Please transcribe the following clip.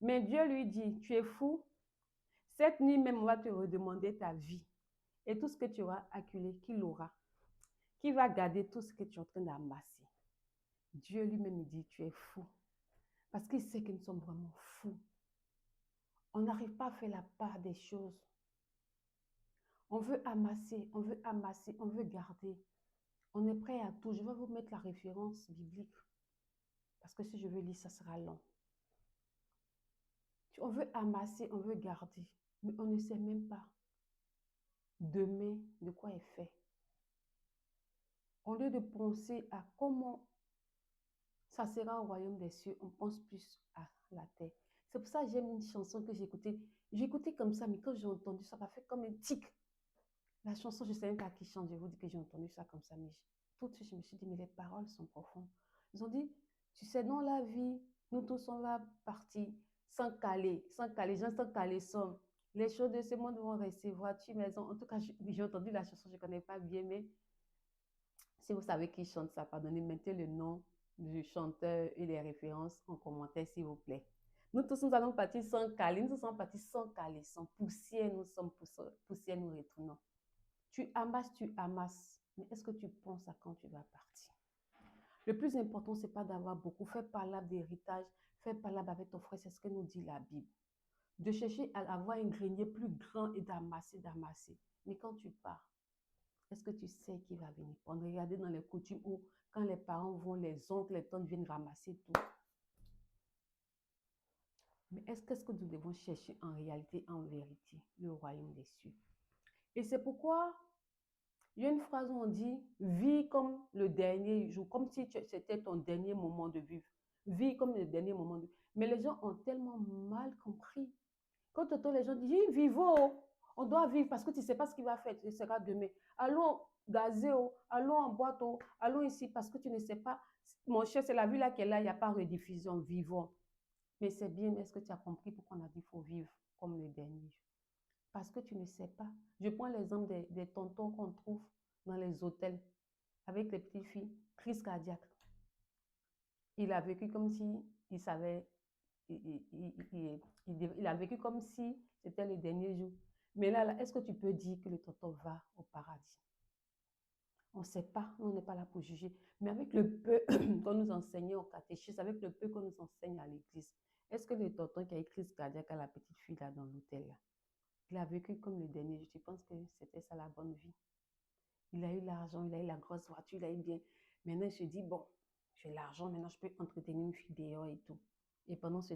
Mais Dieu lui dit, tu es fou. Cette nuit même, on va te redemander ta vie. Et tout ce que tu auras acculé, qui l'aura? Qui va garder tout ce que tu es en train d'amasser? Dieu lui-même dit, tu es fou. Parce qu'il sait que nous sommes vraiment fous. On n'arrive pas à faire la part des choses. On veut amasser, on veut amasser, on veut garder. On est prêt à tout. Je vais vous mettre la référence biblique. Parce que si je veux lire, ça sera long. On veut amasser, on veut garder. Mais on ne sait même pas demain de quoi est fait. Au lieu de penser à comment ça sera au royaume des cieux, on pense plus à la terre. C'est pour ça que j'aime une chanson que j'ai écoutée. J'ai écouté comme ça, mais quand j'ai entendu ça, m'a fait comme un tic. La chanson, je ne sais même pas qui chante. Je vous dis que j'ai entendu ça comme ça, mais tout de suite, je me suis dit, mais les paroles sont profondes. Ils ont dit, tu sais, dans la vie, nous tous, on va partir sans caler, sans caler somme. Les choses de ce monde vont rester, voiture, maison. En tout cas, j'ai entendu la chanson, je ne connais pas bien, mais si vous savez qui chante ça, pardonnez, mettez le nom du chanteur et les références en commentaire, s'il vous plaît. Nous tous, nous allons partir sans caler, nous tous sommes partis sans caler, sans poussière, nous sommes poussière, nous retournons. Tu amasses, mais est-ce que tu penses à quand tu vas partir? Le plus important, ce n'est pas d'avoir beaucoup. Fais palabre d'héritage, fais palabre avec ton frère, c'est ce que nous dit la Bible. De chercher à avoir un grenier plus grand et d'amasser, d'amasser. Mais quand tu pars, est-ce que tu sais qui va venir prendre? Regardez dans les coutumes où, quand les parents vont, les oncles, les tantes viennent ramasser tout. Mais qu'est-ce que nous devons chercher en réalité, en vérité? Le royaume des cieux. Et c'est pourquoi il y a une phrase où on dit « Vis comme le dernier jour », comme si c'était ton dernier moment de vivre. Vis comme le dernier moment de vivre. Mais les gens ont tellement mal compris. Quand les gens disent « Vivons, on doit vivre parce que tu ne sais pas ce qu'il va faire, ce sera demain. Allons gazer, allons en boîte, allons ici parce que tu ne sais pas. Mon cher, c'est la vie là qu'elle a, il n'y a pas de rediffusion, vivons. » Mais c'est bien, mais est-ce que tu as compris pourquoi on a dit qu'il faut vivre comme le dernier jour? Parce que tu ne sais pas. Je prends l'exemple des tontons qu'on trouve dans les hôtels avec les petites filles, crise cardiaque. Il a vécu comme si il savait, il a vécu comme si c'était le dernier jour. Mais là est-ce que tu peux dire que le tonton va au paradis? On ne sait pas, on n'est pas là pour juger. Mais avec le peu qu'on nous enseignait au catéchisme, avec le peu qu'on nous enseigne à l'église, est-ce que le tonton qui a eu crise cardiaque à la petite fille là dans l'hôtel, là, il a vécu comme le dernier jour? Je pense que c'était ça la bonne vie. Il a eu l'argent, il a eu la grosse voiture, il a eu bien. Maintenant, il se dit, bon, j'ai l'argent, maintenant je peux entretenir une fille dehors et tout. Et pendant ce